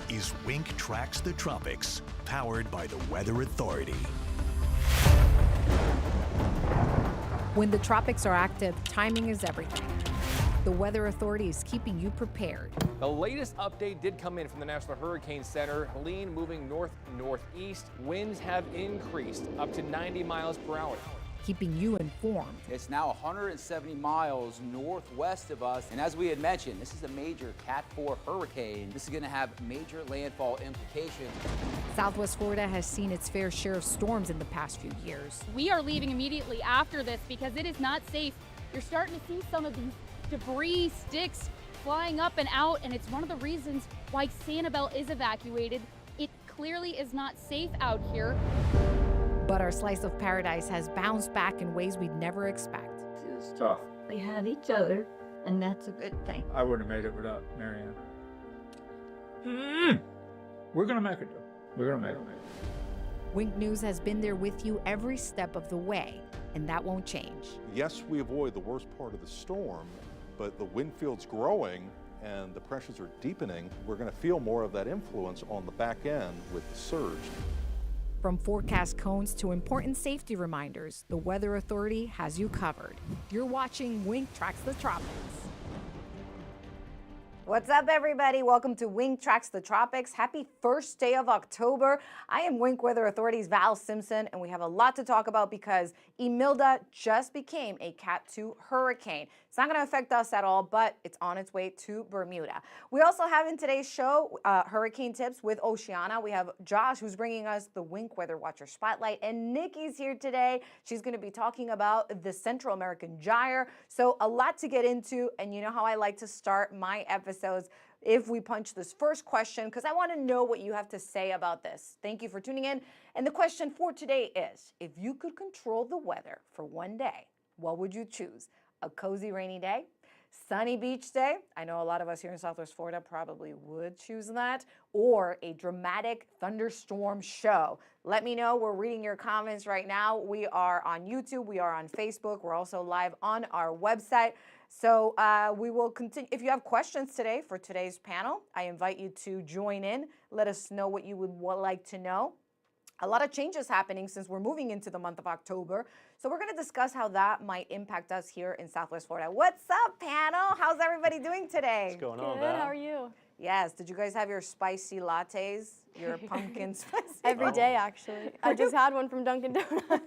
is Wink Tracks the Tropics, powered by the Weather Authority. When the tropics are active, timing is everything. The Weather Authority is keeping you prepared. The latest update did come in from the National Hurricane Center. Helene moving north-northeast. Winds have increased up to 90 miles per hour. Keeping you informed. It's now 170 miles northwest of us, and as we had mentioned, this is a major Cat 4 hurricane. This is going to have major landfall implications. Southwest Florida has seen its fair share of storms in the past few years. We are leaving immediately after this because it is not safe. You're starting to see some of these debris, sticks flying up and out, and it's one of the reasons why Sanibel is evacuated. It clearly is not safe out here. But our slice of paradise has bounced back in ways we'd never expect. It's tough. We have each other, and that's a good thing. I wouldn't have made it without Marianne. We're gonna make it, though. We're gonna make it. Wink News has been there with you every step of the way, and that won't change. Yes, we avoid the worst part of the storm, but the wind field's growing and the pressures are deepening. We're going to feel more of that influence on the back end with the surge. From forecast cones to important safety reminders, the Weather Authority has you covered. You're watching Wink Tracks the Tropics. What's up, everybody? Welcome to Wink Tracks the Tropics. Happy first day of October. I am Wink Weather Authority's Val Simpson, and we have a lot to talk about because Imelda just became a Cat 2 hurricane. It's not going to affect us at all, but it's on its way to Bermuda. We also have in today's show hurricane tips with Oceana. We have Josh, who's bringing us the Wink Weather Watcher Spotlight, and Nikki's here today. She's going to be talking about the Central American gyre. So a lot to get into, and you know how I like to start my episodes if we punch this first question, because I want to know what you have to say about this. Thank you for tuning in. And the question for today is, if you could control the weather for one day, what would you choose? A cozy rainy day? Sunny beach day? I know a lot of us here in Southwest Florida probably would choose that. Or a dramatic thunderstorm show. Let me know. We're reading your comments right now. We are on YouTube. We are on Facebook. We're also live on our website. So we will continue. If you have questions today for today's panel, I invite you to join in. Let us know what you would like to know. A lot of changes happening since we're moving into the month of October. So we're going to discuss how that might impact us here in Southwest Florida. What's up, panel? How's everybody doing today? What's going on, Good, Val? how are you? Yes. Did you guys have your spicy lattes? Your pumpkin spicy? Every day, actually. I just had one from Dunkin' Donuts.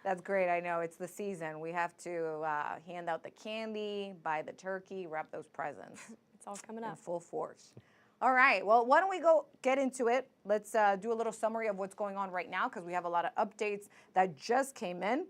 That's great. I know it's the season. We have to hand out the candy, buy the turkey, wrap those presents. It's all coming In up. full force. All right. Well, why don't we go get into it? Let's do a little summary of what's going on right now because we have a lot of updates that just came in.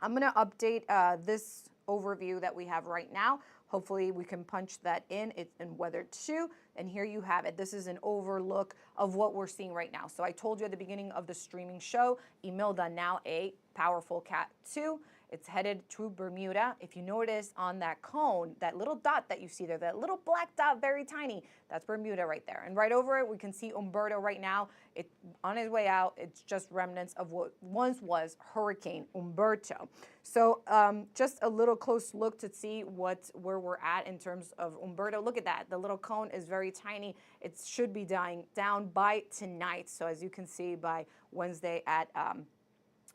I'm going to update this overview that we have right now. Hopefully we can punch that in. It's in Weather 2, and here you have it. This is an overlook of what we're seeing right now. So I told you at the beginning of the streaming show, Imelda now a powerful Cat 2. It's headed to Bermuda. If you notice on that cone, that little dot that you see there, that little black dot, very tiny, that's Bermuda right there. And right over it, we can see Umberto right now. It's on its way out. It's just remnants of what once was Hurricane Umberto. So just a little close look to see where we're at in terms of Umberto. Look at that. The little cone is very tiny. It should be dying down by tonight. So as you can see by Wednesday at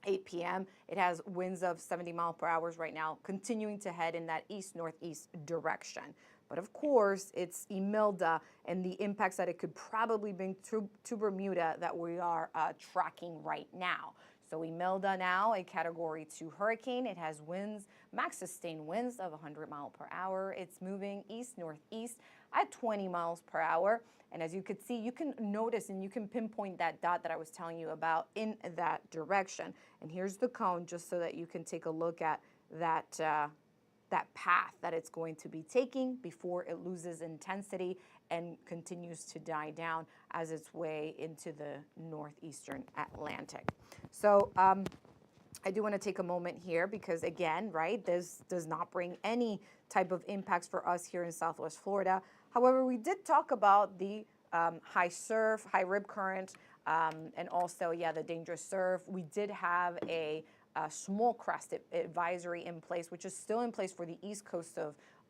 8 p.m. It has winds of 70 miles per hour right now, continuing to head in that east-northeast direction. But of course, it's Imelda and the impacts that it could probably bring to Bermuda that we are tracking right now. So Imelda now a Category 2 hurricane. It has winds, max sustained winds of 100 miles per hour. It's moving east-northeast at 20 miles per hour. And as you could see, you can notice and you can pinpoint that dot that I was telling you about in that direction. And here's the cone just so that you can take a look at that, that path that it's going to be taking before it loses intensity and continues to die down as its way into the northeastern Atlantic. So I do want to take a moment here because, again, right, this does not bring any type of impacts for us here in Southwest Florida. However, we did talk about the high surf, high rip current, and also, the dangerous surf. We did have a small crest advisory in place, which is still in place for the east coast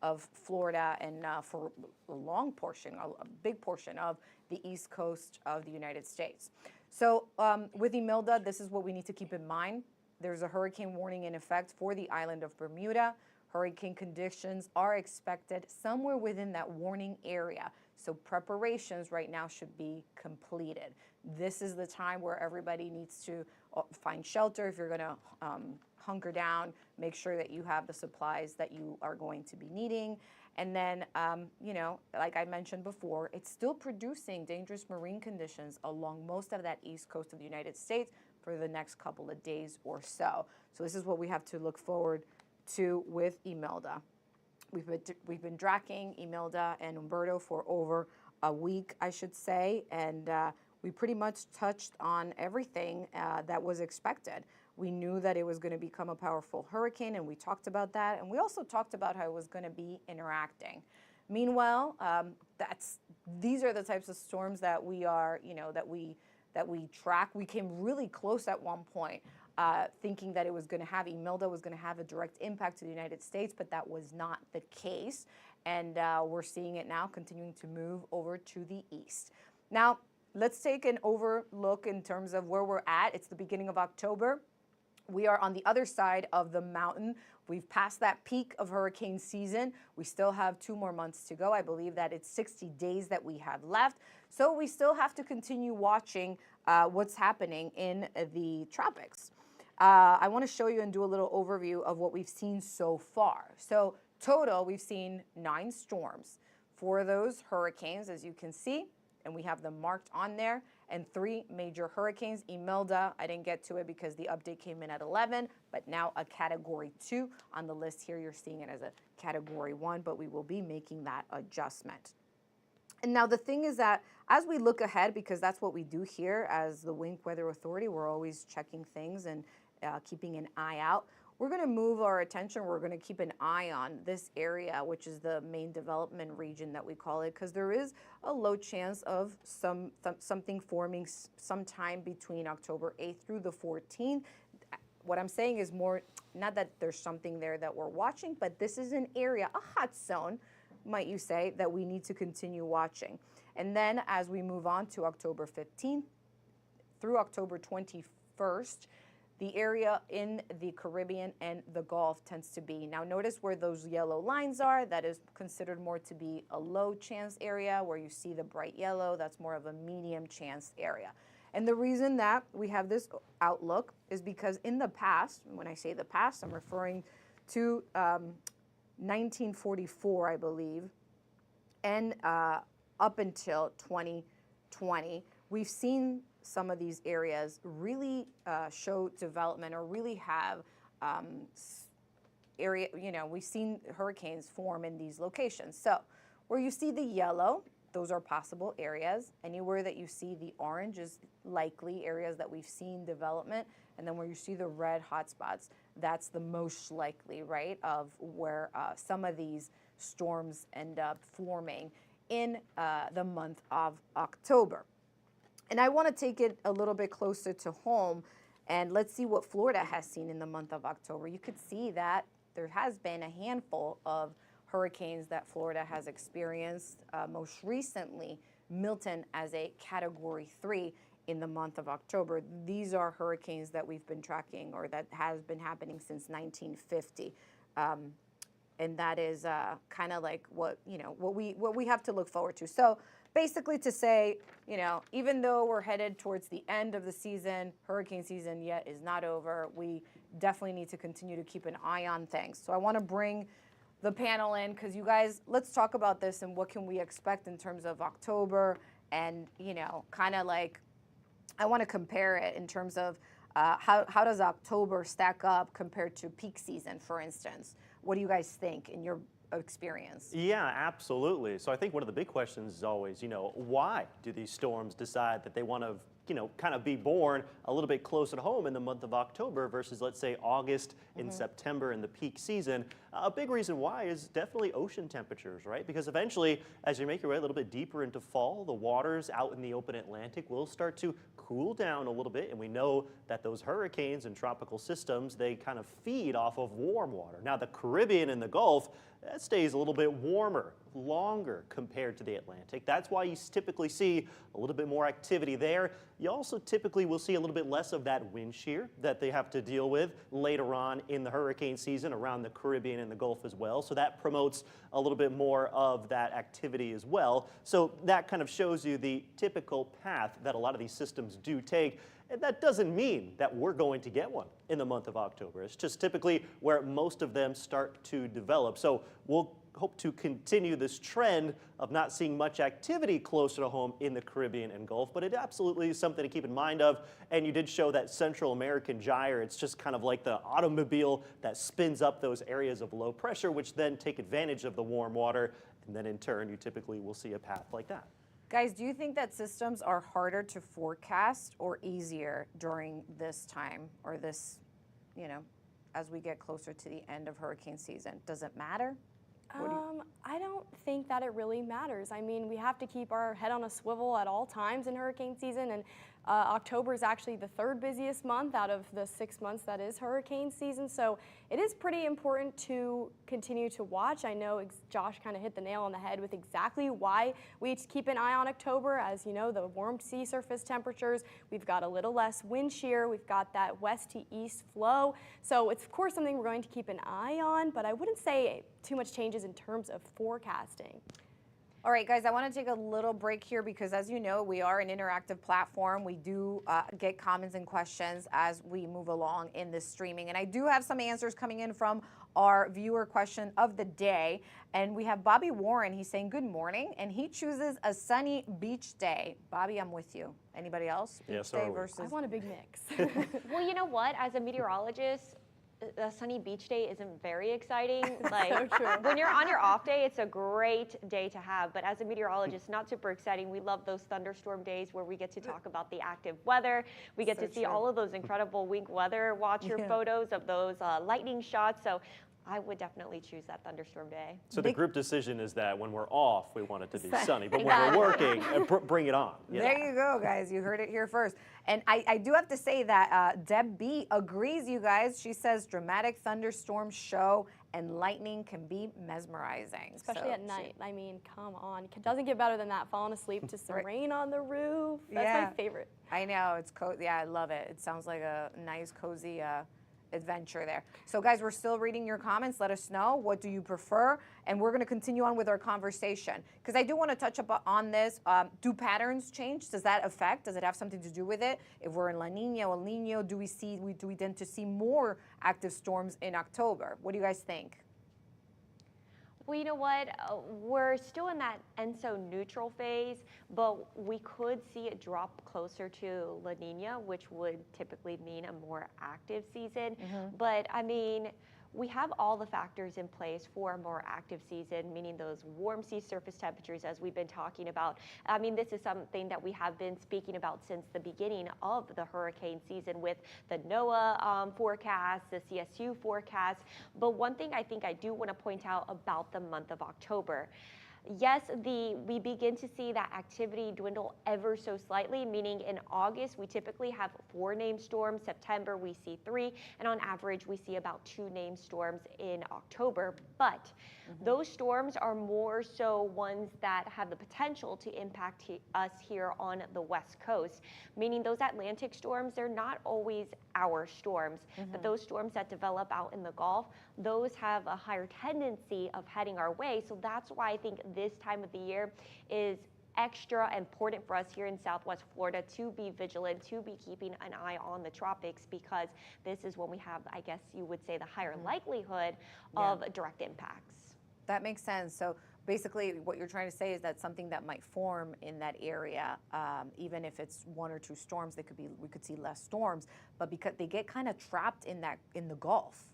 of Florida and for a long portion, a big portion of the east coast of the United States. So with Imelda, this is what we need to keep in mind. There's a hurricane warning in effect for the island of Bermuda. Hurricane conditions are expected somewhere within that warning area. So preparations right now should be completed. This is the time where everybody needs to find shelter. If you're going to hunker down, make sure that you have the supplies that you are going to be needing. And then, you know, like I mentioned before, it's still producing dangerous marine conditions along most of that east coast of the United States for the next couple of days or so. So this is what we have to look forward to with Imelda. We've been tracking Imelda and Umberto for over a week, I should say, and we pretty much touched on everything that was expected. We knew that it was going to become a powerful hurricane, and we talked about that, and we also talked about how it was going to be interacting. Meanwhile, these are the types of storms that we are, you know, that we track. We came really close at one point, thinking that it was going to have, Imelda was going to have a direct impact to the United States, but that was not the case. And we're seeing it now continuing to move over to the east. Now, let's take an overlook in terms of where we're at. It's the beginning of October. We are on the other side of the mountain. We've passed that peak of hurricane season. We still have 2 more months to go. I believe that it's 60 days that we have left. So we still have to continue watching what's happening in the tropics. I want to show you and do a little overview of what we've seen so far. So total, we've seen 9 storms. 4 of those hurricanes, as you can see, and we have them marked on there, and 3 major hurricanes. Imelda, I didn't get to it because the update came in at 11, but now a category 2 on the list here. You're seeing it as a category 1, but we will be making that adjustment. And now the thing is that as we look ahead, because that's what we do here as the Wink Weather Authority, we're always checking things and keeping an eye out. We're going to move our attention. We're going to keep an eye on this area, which is the main development region that we call it, because there is a low chance of something forming sometime between October 8th through the 14th. What I'm saying is more, not that there's something there that we're watching, but this is an area, a hot zone, might you say, that we need to continue watching. And then as we move on to October 15th through October 21st, the area in the Caribbean and the Gulf tends to be. Now notice where those yellow lines are. That is considered more to be a low chance area. Where you see the bright yellow, that's more of a medium chance area. And the reason that we have this outlook is because in the past, when I say the past, I'm referring to 1944, I believe, and up until 2020, we've seen some of these areas really show development or really have we've seen hurricanes form in these locations. So where you see the yellow, those are possible areas. Anywhere that you see the orange is likely areas that we've seen development. And then where you see the red hotspots, that's the most likely, right, of where some of these storms end up forming in the month of October. And I want to take it a little bit closer to home, and let's see what Florida has seen in the month of October. You could see that there has been a handful of hurricanes that Florida has experienced. Most recently, Milton as a Category 3 in the month of October. These are hurricanes that we've been tracking, or that has been happening since 1950. And that is kind of like what we have to look forward to. So basically to say, even though we're headed towards the end of the season, hurricane season yet is not over, we definitely need to continue to keep an eye on things. So I want to bring the panel in, because you guys, let's talk about this and what can we expect in terms of October, and kind of like, I want to compare it in terms of how does October stack up compared to peak season, for instance. What do you guys think in your experience? Yeah, absolutely. So I think one of the big questions is always, why do these storms decide that they want to, kind of be born a little bit closer to home in the month of October versus, let's say, August and September in the peak season? A big reason why is definitely ocean temperatures, right? Because eventually, as you make your way a little bit deeper into fall, the waters out in the open Atlantic will start to cool down a little bit, and we know that those hurricanes and tropical systems, they kind of feed off of warm water. Now, the Caribbean and the Gulf, that stays a little bit warmer, longer compared to the Atlantic. That's why you typically see a little bit more activity there. You also typically will see a little bit less of that wind shear that they have to deal with later on in the hurricane season around the Caribbean and the Gulf as well. So that promotes a little bit more of that activity as well. So that kind of shows you the typical path that a lot of these systems do take. And that doesn't mean that we're going to get one in the month of October. It's just typically where most of them start to develop. So we'll hope to continue this trend of not seeing much activity closer to home in the Caribbean and Gulf, but it absolutely is something to keep in mind of. And you did show that Central American gyre. It's just kind of like the automobile that spins up those areas of low pressure, which then take advantage of the warm water. And then in turn, you typically will see a path like that. Guys, do you think that systems are harder to forecast or easier during this time or this, as we get closer to the end of hurricane season? Does it matter? I don't think that it really matters. I mean, we have to keep our head on a swivel at all times in hurricane season, and October is actually the third busiest month out of the 6 months that is hurricane season. So it is pretty important to continue to watch. I know Josh kind of hit the nail on the head with exactly why we keep an eye on October. As you know, the warm sea surface temperatures, we've got a little less wind shear, we've got that west to east flow. So it's of course something we're going to keep an eye on, but I wouldn't say too much changes in terms of forecasting. All right, guys, I want to take a little break here because, as you know, we are an interactive platform. We do get comments and questions as we move along in this streaming. And I do have some answers coming in from our viewer question of the day. And we have Bobby Warren. He's saying good morning, and he chooses a sunny beach day. Bobby, I'm with you. Anybody else? Beach day versus... I want a big mix. Well, you know what? As a meteorologist, a sunny beach day isn't very exciting. Like, so true. When you're on your off day, it's a great day to have. But as a meteorologist, not super exciting. We love those thunderstorm days where we get to talk about the active weather. We get to see all of those incredible wink weather watcher photos of those lightning shots. So I would definitely choose that thunderstorm day. So the group decision is that when we're off, we want it to be sunny, but when we're working, bring it on. There you go, guys. You heard it here first. And I do have to say that Deb B agrees, you guys. She says dramatic thunderstorms show and lightning can be mesmerizing. Especially at night. I mean, come on. It doesn't get better than that. Falling asleep to some rain on the roof. That's my favorite. I know. It's cozy. Yeah, I love it. It sounds like a nice, cozy adventure there. So guys, we're still reading your comments. Let us know, what do you prefer? And we're going to continue on with our conversation because I do want to touch up on this. Do patterns change? Does that affect? Does it have something to do with it? If we're in La Nina or El Nino, do we tend to see more active storms in October? What do you guys think? Well, you know what? We're still in that ENSO neutral phase, but we could see it drop closer to La Nina, which would typically mean a more active season. But I mean, we have all the factors in place for a more active season, meaning those warm sea surface temperatures, as we've been talking about. I mean, this is something that we have been speaking about since the beginning of the hurricane season with the NOAA forecast, the CSU forecast. But one thing I think I do want to point out about the month of October. Yes, we begin to see that activity dwindle ever so slightly, meaning in August, we typically have 4 named storms. September, we see 3. And on average, we see about 2 named storms in October. But those storms are more so ones that have the potential to impact us here on the West Coast, meaning those Atlantic storms, they're not always our storms, but those storms that develop out in the Gulf, those have a higher tendency of heading our way. So that's why I think this time of the year is extra important for us here in Southwest Florida to be vigilant, to be keeping an eye on the tropics, because this is when we have, I guess you would say, the higher likelihood of direct impacts. That makes sense. So basically what you're trying to say is that something that might form in that area, even if it's 1 or 2 storms, we could see less storms, but because they get kind of trapped in the Gulf,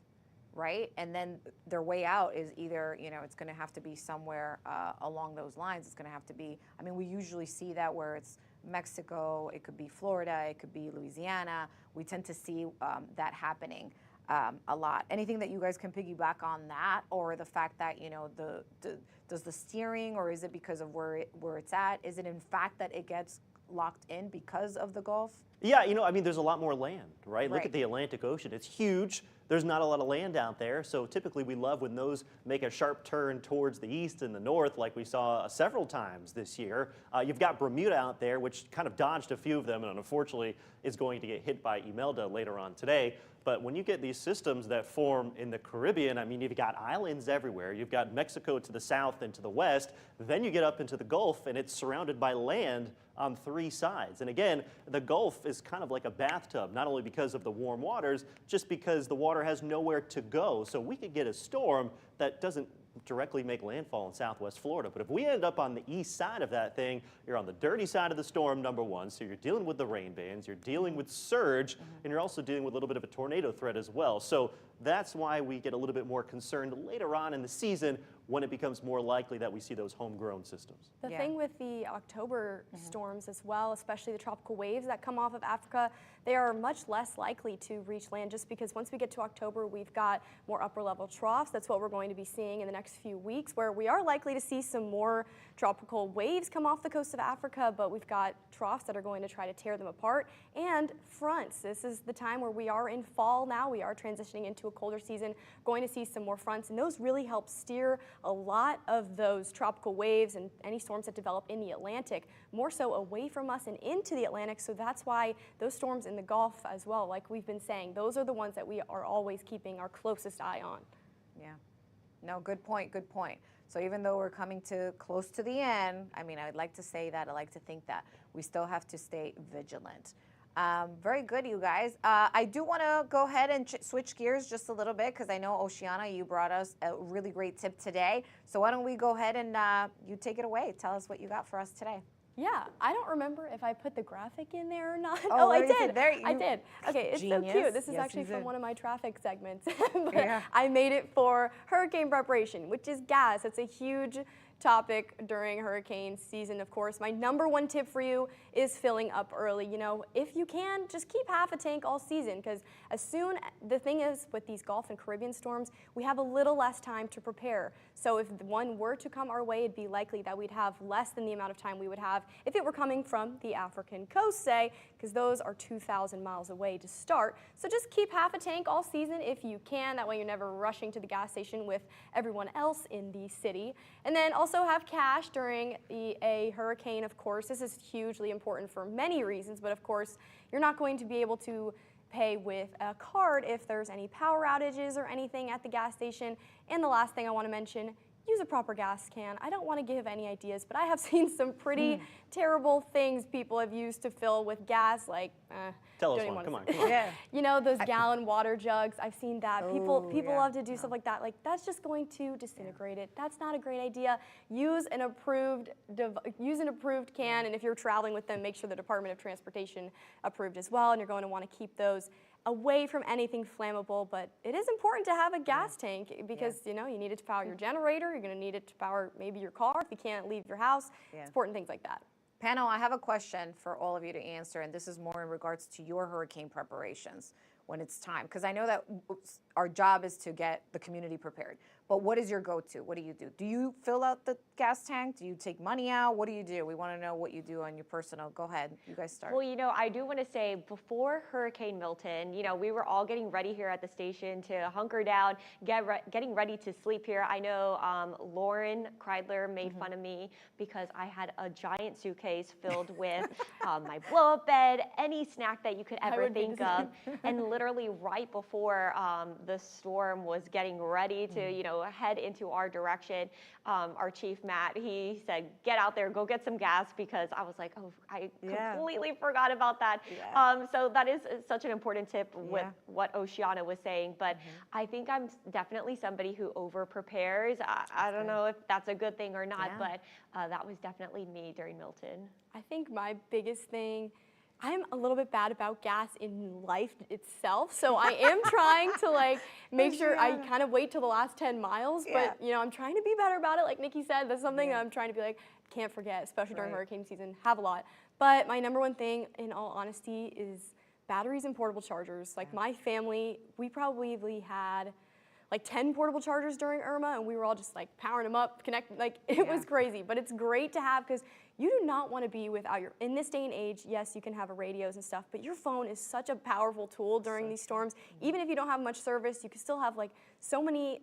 right? And then their way out is either, it's going to have to be somewhere along those lines. It's going to have to be, I mean, we usually see that where it's Mexico, it could be Florida, it could be Louisiana. We tend to see that happening. a lot. Anything that you guys can piggyback on that, or the fact that, you know, does the steering, or is it because of where it's at? Is it in fact that it gets locked in because of the Gulf? Yeah, you know, I mean, there's a lot more land, right? Look Right. at the Atlantic Ocean. It's huge. There's not a lot of land out there, so typically we love when those make a sharp turn towards the east and the north, like we saw several times this year. You've got Bermuda out there, which kind of dodged a few of them, and unfortunately is going to get hit by Imelda later on today. But when you get these systems that form in the Caribbean, I mean, you've got islands everywhere. You've got Mexico to the south and to the west. Then you get up into the Gulf, and it's surrounded by land on 3 sides. And again, the Gulf is kind of like a bathtub, not only because of the warm waters, just because the water has nowhere to go. So we could get a storm that doesn't directly make landfall in Southwest Florida. But if we end up on the east side of that thing, you're on the dirty side of the storm, number one. So you're dealing with the rain bands, you're dealing with surge, and you're also dealing with a little bit of a tornado threat as well. So that's why we get a little bit more concerned later on in the season when it becomes more likely that we see those homegrown systems. The thing with the October storms as well, especially the tropical waves that come off of Africa, they are much less likely to reach land just because once we get to October, we've got more upper level troughs. That's what we're going to be seeing in the next few weeks, where we are likely to see some more tropical waves come off the coast of Africa, but we've got troughs that are going to try to tear them apart, and fronts. This is the time where we are in fall now. We are transitioning into a colder season, going to see some more fronts, and those really help steer a lot of those tropical waves and any storms that develop in the Atlantic more so away from us and into the Atlantic. So that's why those storms in the Gulf as well, like we've been saying, those are the ones that we are always keeping our closest eye on. Yeah. No, good point, good point. So even though we're coming to close to the end, I mean, I'd like to say that, I like to think that we still have to stay vigilant. Very good, you guys. I do want to go ahead and switch gears just a little bit, because I know, Oceana, you brought us a really great tip today. So why don't we go ahead and you take it away. Tell us what you got for us today. Yeah, I don't remember if I put the graphic in there or not. Oh, I there did. I did. Okay, it's Genius. so cute. This is Yes, actually you from did. one of my traffic segments. But I made it for hurricane preparation, which is gas. It's a huge topic during hurricane season, of course. My number one tip for you is filling up early. You know, if you can, just keep half a tank all season, because the thing is with these Gulf and Caribbean storms, we have a little less time to prepare. So if one were to come our way, it'd be likely that we'd have less than the amount of time we would have if it were coming from the African coast, say, because those are 2,000 miles away to start. So just keep half a tank all season if you can. That way you're never rushing to the gas station with everyone else in the city. And then also have cash during a hurricane, of course. This is hugely important for many reasons, but of course, you're not going to be able to pay with a card if there's any power outages or anything at the gas station. And the last thing I want to mention, use a proper gas can. I don't want to give any ideas, but I have seen some pretty terrible things people have used to fill with gas, like Tell us one. Come on. Yeah. you know, those gallon water jugs. I've seen that. People yeah. love to do stuff like that. Like, that's just going to disintegrate it. That's not a great idea. Use an approved can, and if you're traveling with them, make sure the Department of Transportation approved as well, and you're going to want to keep those away from anything flammable. But it is important to have a gas tank, because you know, you need it to power your generator, you're going to need it to power maybe your car if you can't leave your house. It's important things like that. Panel, I have a question for all of you to answer, and this is more in regards to your hurricane preparations when it's time, because I know that our job is to get the community prepared. But what is your go-to? What do you do? Do you fill out the gas tank? Do you take money out? What do you do? We want to know what you do on your personal. Go ahead. You guys start. Well, you know, I do want to say, before Hurricane Milton, you know, we were all getting ready here at the station to hunker down, getting ready to sleep here. I know Lauren Kreidler made fun of me because I had a giant suitcase filled with my blow-up bed, any snack that you could ever think of. And literally right before the storm was getting ready to, you know, head into our direction, our chief Matt, he said, get out there, go get some gas, because I was like, oh, I completely forgot about that. So that is such an important tip with what Oceana was saying. But I think I'm definitely somebody who over prepares. I don't know if that's a good thing or not, but that was definitely me during Milton. I think my biggest thing, I'm a little bit bad about gas in life itself, so I am trying to like make sure I kind of wait till the last 10 miles, but you know, I'm trying to be better about it. Like Nikki said, that's something that I'm trying to be like, can't forget, especially during hurricane season, have a lot. But my number one thing, in all honesty, is batteries and portable chargers. Like my family, we probably had like 10 portable chargers during Irma, and we were all just like powering them up, connecting, like it was crazy. But it's great to have, because you do not want to be without your, in this day and age, yes, you can have radios and stuff, but your phone is such a powerful tool during these storms. Even if you don't have much service, you can still have like so many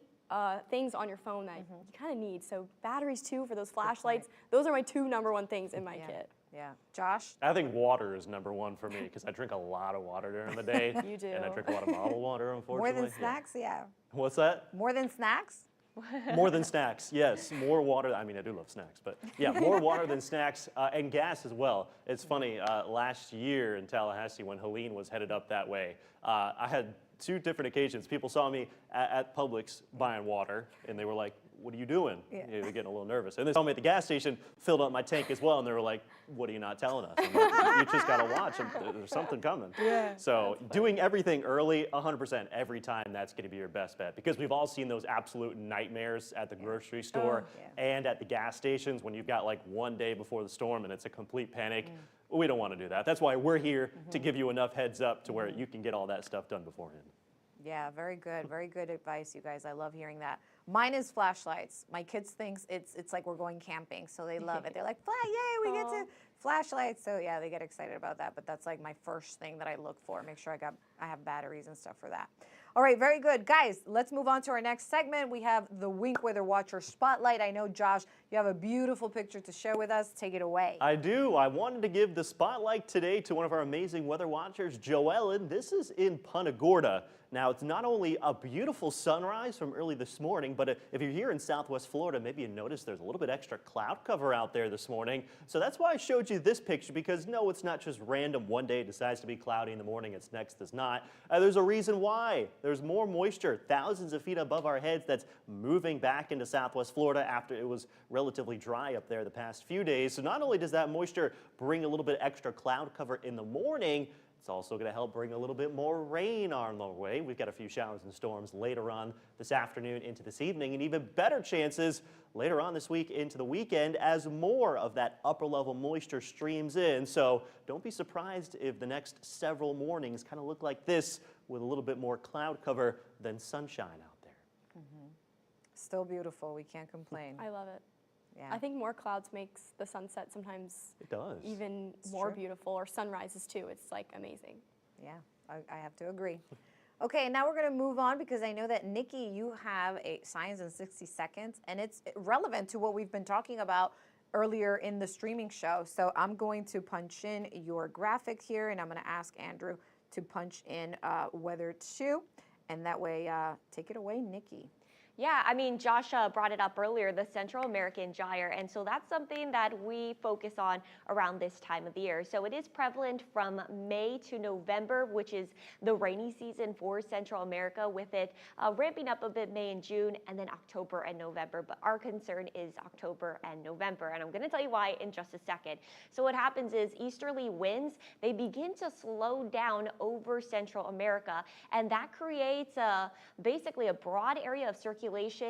things on your phone that you kind of need. So batteries too for those flashlights. Those are my two #1 things in my kit. Yeah. Josh? I think water is #1 for me because I drink a lot of water during the day. You do. And I drink a lot of bottled water, unfortunately. More than snacks? Yeah. What's that? More than snacks? More than snacks, yes. More water. I mean, I do love snacks, but yeah, more water than snacks and gas as well. It's funny, last year in Tallahassee when Helene was headed up that way, I had 2 different occasions. People saw me at Publix buying water, and they were like, what are you doing? Yeah. They were getting a little nervous. And they saw me at the gas station, filled up my tank as well, and they were like, what are you not telling us? I'm like, you just got to watch, there's something coming. Yeah. So doing everything early, 100% every time, that's going to be your best bet. Because we've all seen those absolute nightmares at the grocery store and at the gas stations when you've got like 1 day before the storm and it's a complete panic. We don't want to do that. That's why we're here to give you enough heads up to where you can get all that stuff done beforehand. Yeah, very good. Very good advice, you guys. I love hearing that. Mine is flashlights. My kids think it's like we're going camping, so they love it. They're like, yay, we get to flashlights. So yeah, they get excited about that. But that's like my first thing that I look for. Make sure I have batteries and stuff for that. All right, very good. Guys, let's move on to our next segment. We have the Wink Weather Watcher Spotlight. I know, Josh, you have a beautiful picture to share with us. Take it away. I do. I wanted to give the spotlight today to one of our amazing weather watchers, Joellen. This is in Punta Gorda. Now, it's not only a beautiful sunrise from early this morning, but if you're here in Southwest Florida, maybe you noticed there's a little bit extra cloud cover out there this morning. So that's why I showed you this picture, because no, it's not just random. One day it decides to be cloudy in the morning, it's next is not. There's a reason why. There's more moisture, thousands of feet above our heads, that's moving back into Southwest Florida after it was relatively dry up there the past few days. So not only does that moisture bring a little bit extra cloud cover in the morning, it's also going to help bring a little bit more rain on our way. We've got a few showers and storms later on this afternoon into this evening, and even better chances later on this week into the weekend as more of that upper level moisture streams in. So don't be surprised if the next several mornings kind of look like this with a little bit more cloud cover than sunshine out there. Still beautiful. We can't complain. I love it. Yeah. I think more clouds makes the sunset sometimes even more beautiful, or sunrises too. It's like amazing. Yeah, I have to agree. Okay, now we're going to move on because I know that Nikki, you have a Science in 60 Seconds, and it's relevant to what we've been talking about earlier in the streaming show. So I'm going to punch in your graphic here, and I'm going to ask Andrew to punch in weather too, and that way, take it away, Nikki. Yeah, I mean, Josh brought it up earlier, the Central American gyre, and so that's something that we focus on around this time of the year. So it is prevalent from May to November, which is the rainy season for Central America, with it ramping up a bit May and June, and then October and November. But our concern is October and November, and I'm going to tell you why in just a second. So what happens is easterly winds, they begin to slow down over Central America, and that creates basically a broad area of circulation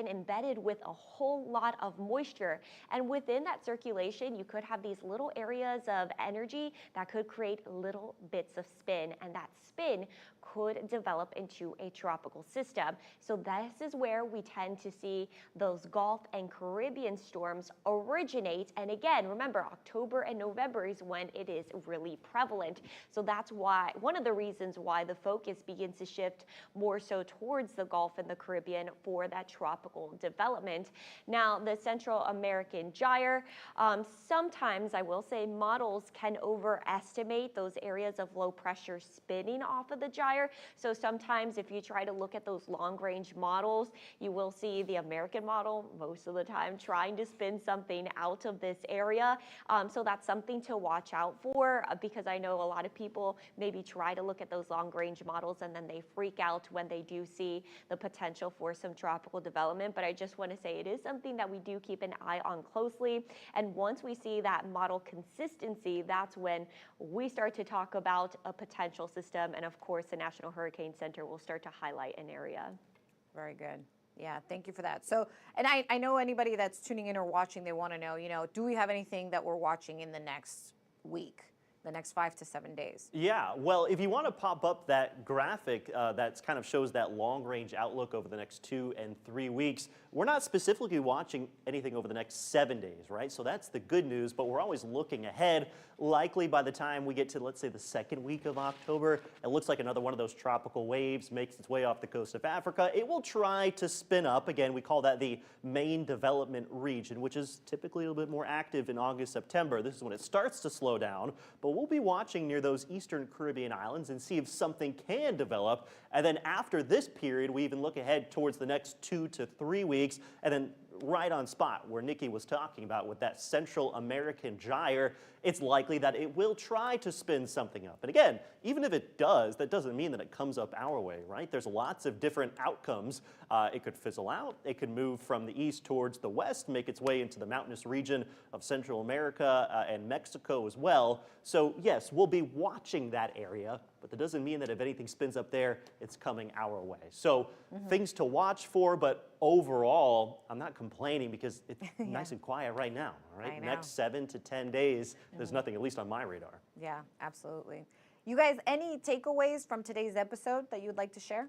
embedded with a whole lot of moisture. And within that circulation, you could have these little areas of energy that could create little bits of spin, and that spin could develop into a tropical system. So this is where we tend to see those Gulf and Caribbean storms originate. And again, remember, October and November is when it is really prevalent. So that's why, one of the reasons why the focus begins to shift more so towards the Gulf and the Caribbean for that tropical development. Now, the Central American gyre, sometimes I will say models can overestimate those areas of low pressure spinning off of the gyre. So sometimes if you try to look at those long-range models, you will see the American model most of the time trying to spin something out of this area. So that's something to watch out for, because I know a lot of people maybe try to look at those long-range models and then they freak out when they do see the potential for some tropical development. But I just want to say it is something that we do keep an eye on closely. And once we see that model consistency, that's when we start to talk about a potential system. And of course, the National Hurricane Center will start to highlight an area. Very good. Yeah, thank you for that. So, and I know anybody that's tuning in or watching, they want to know, do we have anything that we're watching in the next week, the next 5 to 7 days. Yeah, well, if you want to pop up that graphic that kind of shows that long-range outlook over the next 2 and 3 weeks, we're not specifically watching anything over the next 7 days, right? So that's the good news, but we're always looking ahead. Likely by the time we get to, let's say, the second week of October, it looks like another one of those tropical waves makes its way off the coast of Africa. It will try to spin up. Again, we call that the main development region, which is typically a little bit more active in August, September. This is when it starts to slow down, but we'll be watching near those eastern Caribbean islands and see if something can develop. And then after this period, we even look ahead towards the next 2 to 3 weeks, and then right on spot where Nikki was talking about with that Central American gyre, it's likely that it will try to spin something up. And again, even if it does, that doesn't mean that it comes up our way, right? There's lots of different outcomes. It could fizzle out. It could move from the east towards the west, make its way into the mountainous region of Central America and Mexico as well. So yes, we'll be watching that area, but that doesn't mean that if anything spins up there, it's coming our way. So things to watch for, but overall, I'm not complaining because it's nice and quiet right now, all right? Next 7 to 10 days, there's nothing, at least on my radar. Yeah, absolutely. You guys, any takeaways from today's episode that you'd like to share?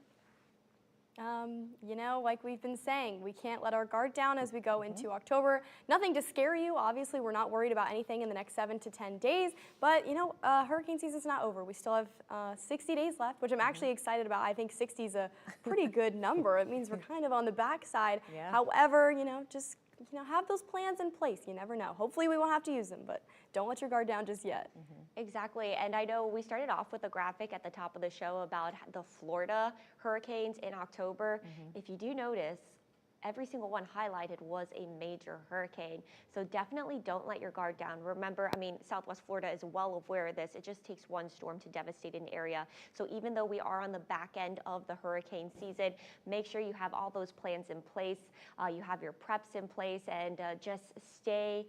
You know, like we've been saying, we can't let our guard down as we go into October. Nothing to scare you. Obviously, we're not worried about anything in the next 7 to 10 days. But, you know, hurricane season's not over. We still have 60 days left, which I'm actually excited about. I think 60 is a pretty good number. It means we're kind of on the backside. Yeah. However, you know, just have those plans in place. You never know. Hopefully, we won't have to use them, but don't let your guard down just yet. Exactly, and I know we started off with a graphic at the top of the show about the Florida hurricanes in October. If you do notice, every single one highlighted was a major hurricane. So definitely don't let your guard down. Remember, I mean, Southwest Florida is well aware of this. It just takes one storm to devastate an area. So even though we are on the back end of the hurricane season, make sure you have all those plans in place. You have your preps in place, and just stay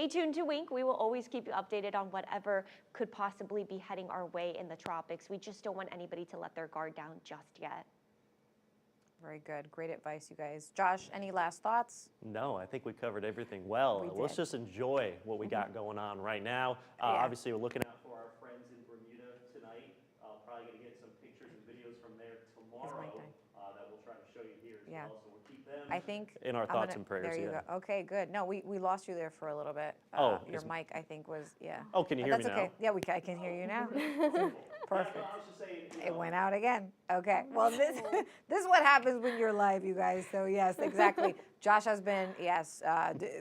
tuned to Wink. We will always keep you updated on whatever could possibly be heading our way in the tropics. We just don't want anybody to let their guard down just yet. Very good. Great advice, you guys. Josh, any last thoughts? No, I think we covered everything well. Let's just enjoy what we got going on right now. Obviously, we're looking out for our friends in Bermuda tonight. Probably going to get some pictures and videos from there tomorrow that we'll try to show you here as well. So we'll keep them in our thoughts and prayers. There you go. Okay, good. No, we lost you there for a little bit. Your mic, I think, was, Oh, can you hear me now? Okay. Yeah, I can hear you now. Perfect. I was just saying, It went out again. Okay. Well, this is what happens when you're live, you guys. So yes, exactly. Josh has been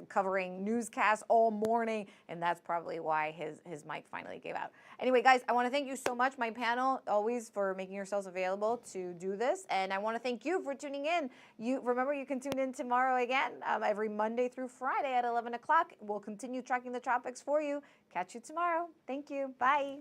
covering newscasts all morning, and that's probably why his mic finally gave out. Anyway, guys, I want to thank you so much, my panel, always for making yourselves available to do this, and I want to thank you for tuning in. Remember, you can tune in tomorrow again, every Monday through Friday at 11 o'clock. We'll continue tracking the tropics for you. Catch you tomorrow. Thank you. Bye.